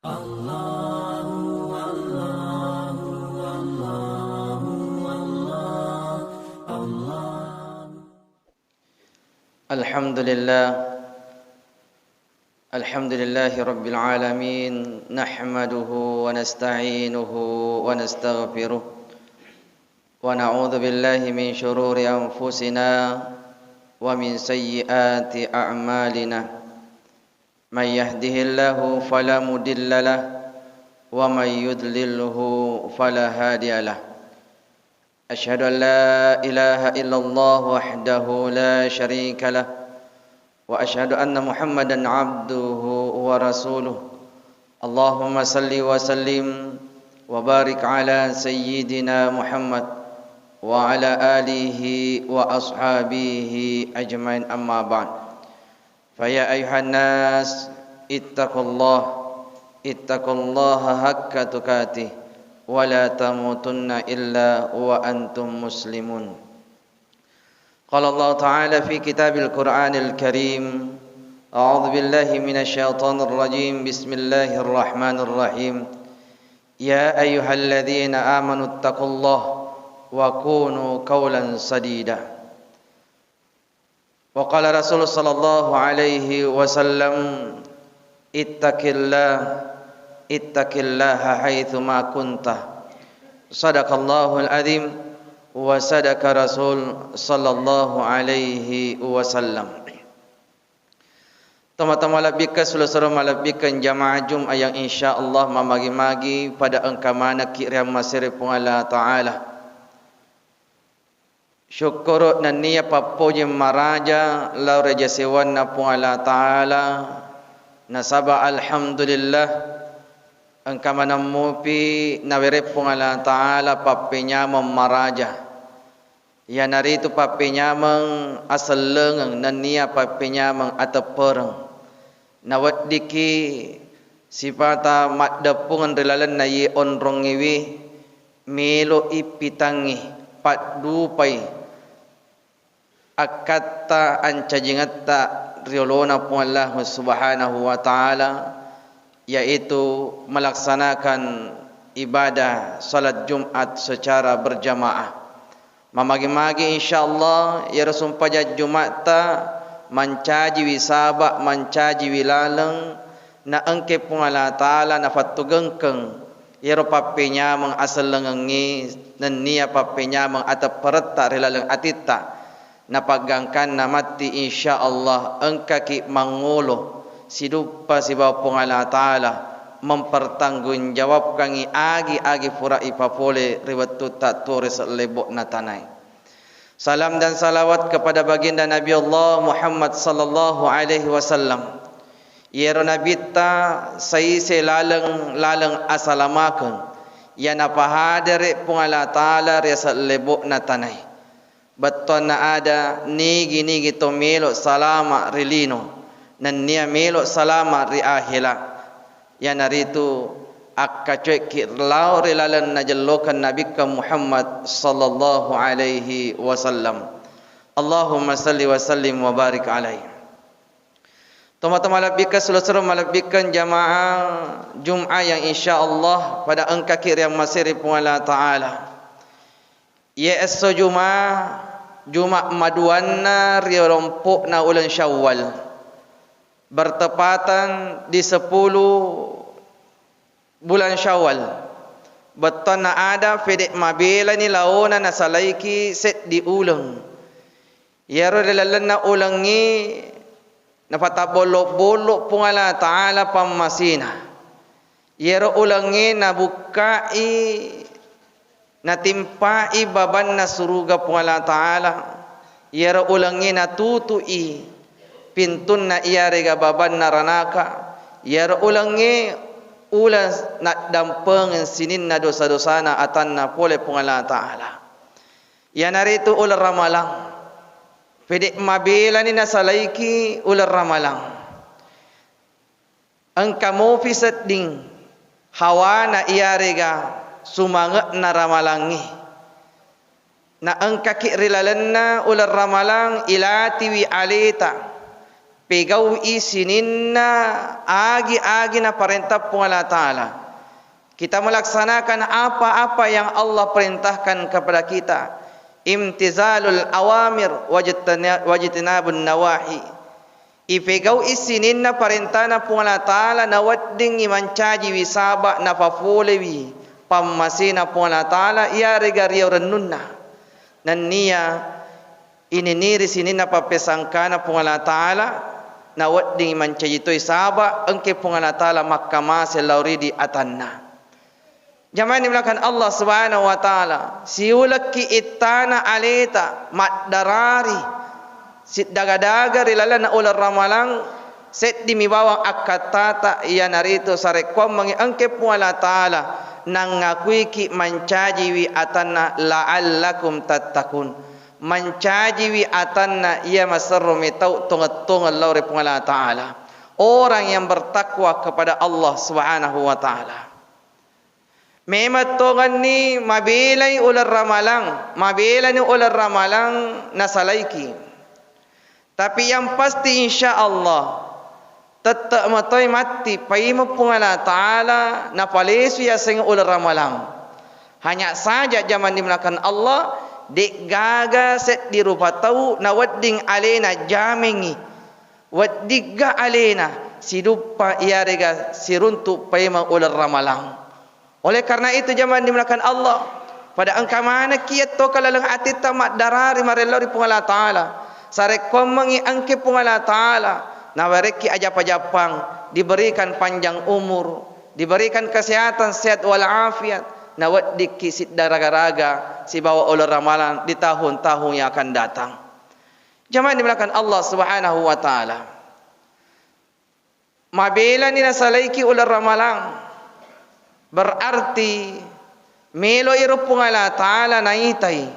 Alhamdulillahi Rabbil Alamin. Nahmaduhu wa nasta'inuhu wa nastaghfiruh wa na'udzu billahi min shururi anfusina wa min sayyiati a'malina. Man yahdihillahu fala mudilla lahu wa man yudlilhu fala hadiya lahu. Asyhadu an la ilaha illallah wahdahu la syarika lahu wa asyhadu anna Muhammadan abduhu wa rasuluh. Allahumma salli wa sallim wa barik ala sayyidina Muhammad wa ala alihi wa ashabihi ajmain, amma ba'd. Fa ya ayuhan nas ittaqullaha haqqa tuqatih wa la tamutunna illa wa antum muslimun. Qala Allah Ta'ala fi kitabil Qur'anil Karim, a'udzu billahi minasy syaithanir rajim. Bismillahirrahmanirrahim. Ya ayyuhalladzina amanu taqullaha wa kunu qawlan sadida. Wa qala Rasulullah sallallahu alaihi wasallam, ittaqillaha haitsu ma kunta. Sadaqallahul azim wa sadaqa Rasul sallallahu alaihi wasallam. Teman-teman malabika seluruh malabikan jamaah Jumat yang insyaallah mamagi-magi pada engkau mana kiram masir Allah Taala. Syukur dan niya papuji maraja lau raja sewan na pun Allah Ta'ala nasaba alhamdulillah engkau manamupi nawere pun Allah Ta'ala papinya memaraja ya nari itu papinya meng asal lengang dan niya papinya meng ataperang nawat diki sifata makdapungan relalan na ye onrongiwi melo ipitangi patdupai akata ancajingatta riolona pun Allah Subhanahu wa taala, yaitu melaksanakan ibadah salat Jumat secara berjamaah. Mamagi-magi insyaallah ya rasul pajak Jumat ta mancaji wisaba mancaji wilaleng na engke pun Allah taala na fatugengkeng ya papinya meng asal lengengi dan nia papinya meng ataperta rilaleng atita napagangkan na mati insyaallah engkaki mangulo sidupa si bapong Allah Ta'ala mempertanggungjawabkan agi fura ipapole riwatu tak turis lebok na tanai. Salam dan salawat kepada baginda Nabi Allah Muhammad sallallahu alaihi wasallam. Yero Nabi ta saise laleng asalamakan ya napahadere pong Allah Ta'ala riasa lebok na tanai. Beton na ada nigi to melo salama rilino nan nia melo salama ri ahila ya naritu akkacuek kirlau rilalan najallokan nabika Muhammad sallallahu alaihi wasallam. Allahumma salli wa sallim wa barik alaihi. Teman-teman malabikan seluruh malabikan jamaah Jum'ah yang insyaallah pada engkau yang masih pun Allah Ta'ala. Ya esok Jumat maduanna rirompok na ulan Syawal bertepatan di 10 bulan Syawal. Beton na ada fedek mabela ni laona na salaiki set di ulang. Ya rilalan na ulangi na patabolok-bolok pun Allah Ta'ala pamasina. Ya ulangi na bukai na timpai baban na suruga pun Allah Ta'ala yara ulangi na tutui pintun na iyarega baban na ranaka yara ulangi ulas na dampeng sinin na dosa-dosa na atan na pole pun Allah Ta'ala ya narito ular ramalang pede mabela ni na salaiki ular ramalang ang kamu fisat ding hawa na iyarega sumangat na ramalangi na ang kakirilalan na ular ramalang ilatiwi alita pegau isininna agi-agi na perintah Allah Ta'ala. Kita melaksanakan apa-apa yang Allah perintahkan kepada kita. Imtizalul awamir wajtinabun nawahi. Ipegau isininna perintah na Allah Ta'ala na wadding imancaji wisaba na pafulewi pammasina Allah Ta'ala iya regariyaw renunna. Nan niya ininiri sininna papesangkana Allah Ta'ala na wadding imancaji to'y saba angke Allah Ta'ala makkamase lauridi atanna. Jaman dimulakan Allah Subhanahu wa Ta'ala siulaki itana aleta maddarari sit daga-daga rilala na ular ramalang set dimibawang akatata iya narito sarekwam mangi angke Allah Ta'ala nang ngakui ki mancaji wi atanna la'allakum tattakun mancaji wi atanna iya masarru mitau tungat-tungat lauri Allah Ta'ala orang yang bertakwa kepada Allah Subhanahu wa Ta'ala. Memang tongan ni mabilay ular ramalang, mabilay ni ular ramalang nasalaiki. Tapi yang pasti insya Allah tetap matoy mati paimo Allah Ta'ala na palesu ya sing ular ramalang. Hanya saja zaman dimulakan Allah dek gaga set di rupa tau na wadding alena jamengi waddiga alena sidupa ia rega siruntu paimo ular ramalang. Oleh karena itu zaman dimulakan Allah pada angka mana kiat to kalalang atita mak darari marelori Allah Ta'ala sare komangi angke Allah Ta'ala nawareki ajap-ajapang diberikan panjang umur diberikan kesehatan sehat walafiat nawaddik kisit daraga-raga si bawa oleh ramalan di tahun-tahun yang akan datang. Zaman dimulakan Allah Subhanahu wa Ta'ala mabela ni nasalaiki oleh ramalang berarti melo irupung Allah Ta'ala naitai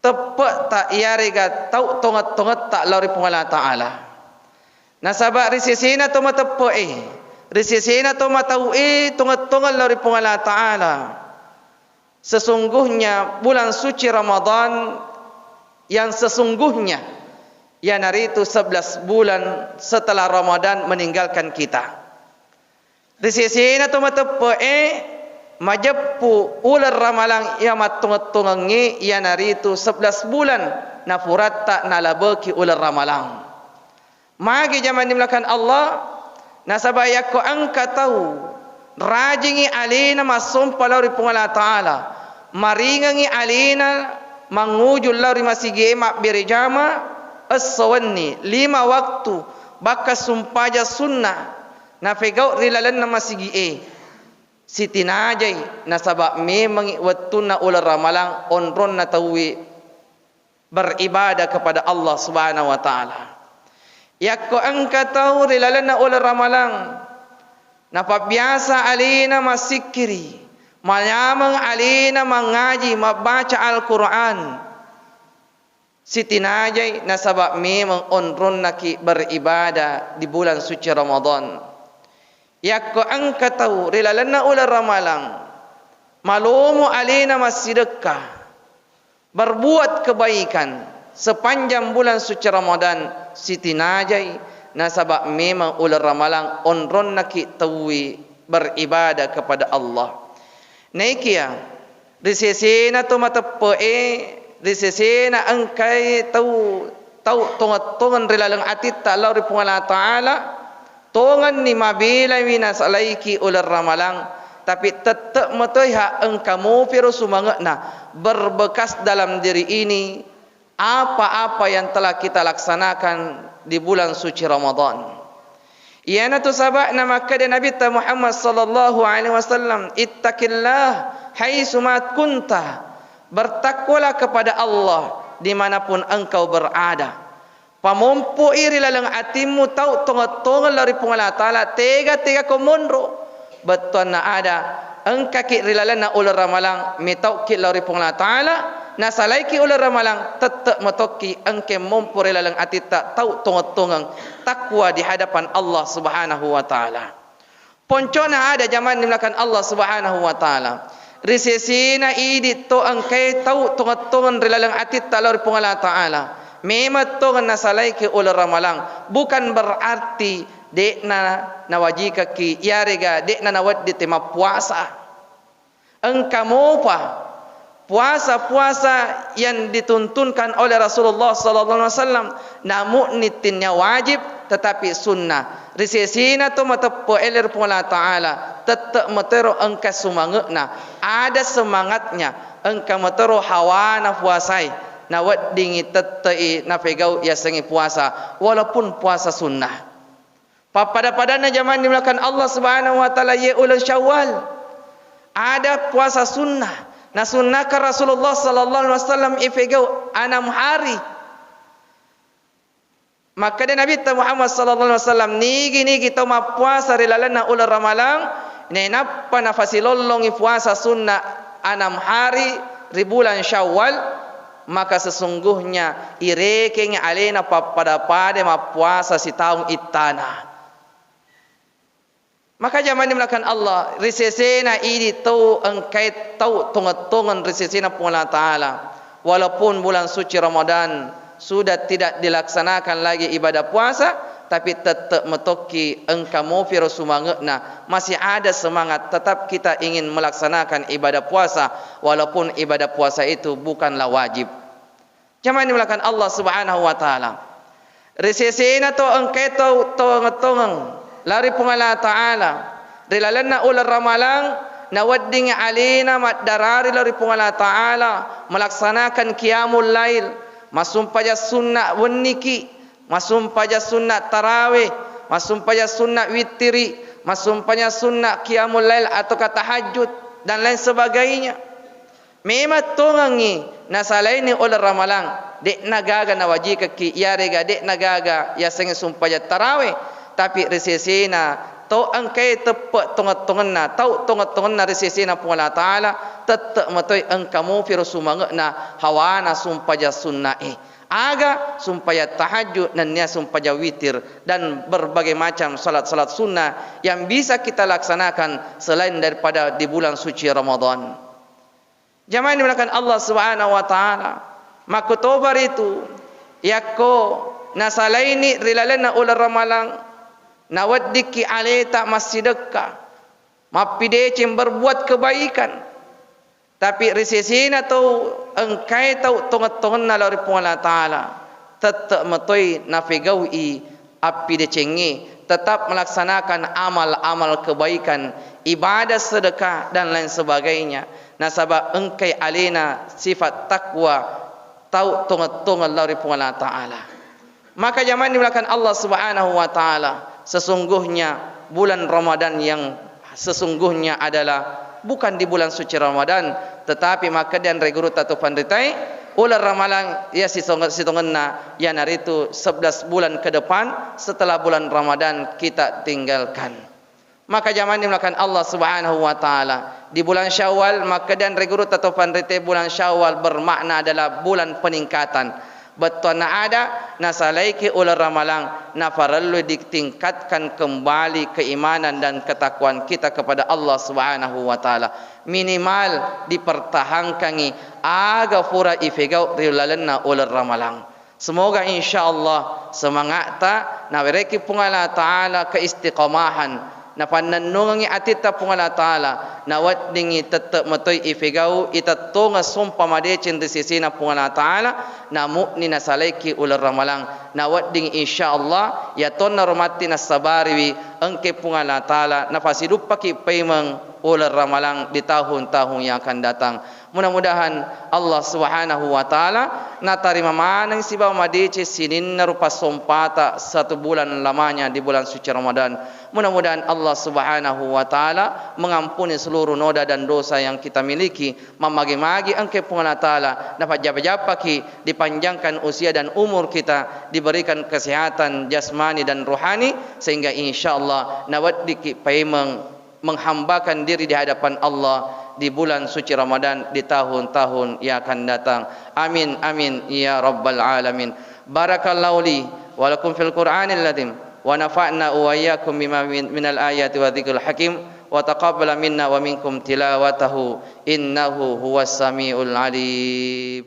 tepat tak iarega tau tongat-tongat tak lauri Allah Ta'ala nasabak risisina to matepo risisina to matau tongat-tongat lauri Allah Ta'ala. Sesungguhnya bulan suci Ramadan yang sesungguhnya yang hari itu 11 bulan setelah Ramadan meninggalkan kita. Risisina to matepo majappu ular ramalang ia matungat-tungangi ia naritu 11 bulan na furatta na labaki ular ramalang. Magi zaman dimulakan Allah nasabaya ko angka tahu rajingi alina masumpa lauri Allah Ta'ala maringangi alina mangujul lauri masigi mak birijama as-sawanni 5 waktu baka sumpaja sunnah na fegau rilalan na masigi siti najay nasabak memang wattuna ular ramalang onron na tawi beribadah kepada Allah Subhanahu wa Ta'ala. Yakko angka tahu rilalan na ular ramalang na pabiasa alina masikiri malamang alina mangaji mabaca Al-Quran siti najay nasabak memang onron na ki beribadah di bulan suci Ramadan. Yakko angka tahu rilalan na ular ramalang malumu alina masidekah berbuat kebaikan sepanjang bulan suci Ramadan siti najay nasabak memang ular ramalang onron naki tawi beribadah kepada Allah. Naikia risesena to matepo risesena angkai tahu tongat-tongan rilalang atit ta lauri Allah Ta'ala tongan ni mabila winas alaiki ular ramalang tapi tetap matoyha engkamu pero sumangna berbekas dalam diri ini apa-apa yang telah kita laksanakan di bulan suci Ramadan. Iana tu sabak nama kada Nabi Muhammad sallallahu alaihi wasallam ittaqillah haitsu ma kunta bertakwalah kepada Allah dimanapun engkau berada. Pamompo iri lalang atimu tau tongat-tongat lari Allah Ta'ala tega-tega komondro betuan na ada engkaki rilalan na ular ramalang mitau ki lari Allah Ta'ala na salaiki ular ramalang tetap matoki engke mompo rilalang atita tau tongat-tongang takwa di hadapan Allah Subhanahu wa Ta'ala. Poncona ada zaman dimulakan Allah Subhanahu wa Ta'ala risesina idit to engke tau tongat-tongan rilalang atita lari Allah Ta'ala memang to na salai ke ular ramalang bukan berarti dek na wajika ki yarega dek na nawat di tema puasa. Engkau pa puasa-puasa yang dituntunkan oleh Rasulullah sallallahu alaihi wasallam namun nitinnya wajib tetapi sunnah. Risesina to matapo eler pula taala tetap matero engka sumangna ada semangatnya engka matero hawana puasai nawat dingi tetai na pegau ya sengi puasa walaupun puasa sunnah. Pada-padana zaman dimulakan Allah Subhanahu wa taala ye ulul Syawal. Ada puasa sunnah. Na sunnahkan Rasulullah sallallahu alaihi wasallam ifegau 6 hari. Maka dia Nabi Muhammad sallallahu alaihi wasallam nigi tau ma puasa rilalana ulul ramalang ne napa na fasilolong puasa sunnah 6 hari ribulan Syawal. Maka sesungguhnya irekenya alena pada ma puasa si tahun itana. Maka zaman dimulakan Allah risesena ini tau engkai tau tungat-tungan risesena pula ta'ala. Walaupun bulan suci Ramadan sudah tidak dilaksanakan lagi ibadah puasa, tapi tetap metoki engkau mufir sumangna masih ada semangat tetap kita ingin melaksanakan ibadah puasa walaupun ibadah puasa itu bukanlah wajib. Zaman dimulakan Allah Subhanahu wa taala. Risesena to engkai tau tungat-tungan lari pungala ta'ala rilalana ular ramalang nawadding alina maddarari lari pungala ta'ala melaksanakan qiyamul lail masumpaja sunnah wanniki masumpaja sunnah tarawih masumpaja sunnah witri masumpaja sunnah qiyamul lail atau tahajud dan lain sebagainya. Memang tongangi nasalaini ular ramalang dek nagaga nawajika ki yarega dek nagaga ya sengi sumpaja tarawih tapi resesena tau angkai tepat tongat-tonganna tau tongat-tonganna resesena pula ta'ala tetap matoi engkamu firu sumangna hawana sumpaja sunnah aga sumpaya tahajud dan nia sumpaya witir dan berbagai macam salat-salat sunnah yang bisa kita laksanakan selain daripada di bulan suci Ramadan. Jamaah dimulakan Allah Subhanahu wa taala makutobar itu yakko nasalaini rilalana ular ramalang nawaddiki aleta masjidka mapidecem berbuat kebaikan tapi risesina tau engkai tau tongat-tongan nalari pula ta'ala tetap matoi nafigawi api decengi tetap melaksanakan amal-amal kebaikan ibadah sedekah dan lain sebagainya nasabah engkai alena sifat takwa tau tongat-tongan nalari pula ta'ala. Maka zaman dimulakan Allah Subhanahu wa taala sesungguhnya bulan Ramadan yang sesungguhnya adalah bukan di bulan suci Ramadan tetapi maka dan regurut atau pandritai ular ramalan ya sitongenna ya naritu 11 bulan ke depan setelah bulan Ramadan kita tinggalkan. Maka zaman dimulakan Allah Subhanahu wa taala di bulan Syawal maka dan regurut atau pandritai bulan Syawal bermakna adalah bulan peningkatan. Betul na ada nasalaiki ular ramalang na perlu ditingkatkan kembali keimanan dan ketakwaan kita kepada Allah Subhanahu wa taala minimal dipertahankan aga fura ifegau rilalana ular ramalang. Semoga insyaallah semangat ta na wereki pungala taala keistiqamahan na panannungi atita pungala taala na waddingi tetap matoi ifegau itatonga sumpa madecin risisina pungala taala na mu'ni nasalaiki ular ramalang na wadding insyaallah ya tonna rumati nasabariwi engke pungala taala na fasidupaki paimang ular ramalang di tahun-tahun yang akan datang. Mudah-mudahan Allah Subhanahu wa taala na tarima manang sibaw madece sinin rupa sompata 1 bulan lamanya di bulan suci Ramadan. Mudah-mudahan Allah Subhanahu wa taala mengampuni seluruh noda dan dosa yang kita miliki, memagi-magi engke pungala taala dapat japa-japaki dipanjangkan usia dan umur kita, diberikan kesehatan jasmani dan rohani sehingga insyaallah nawaddiki paimang menghambakan diri di hadapan Allah di bulan suci Ramadan di tahun-tahun yang akan datang. Amin amin ya rabbal alamin. Barakallahu li wa lakum fil Qur'anil azim wa nafa'na wa iyyakum bima minal ayati wa dzikril hakim wa taqabbala minna wa minkum tilawatahu innahu huwas samiul alim.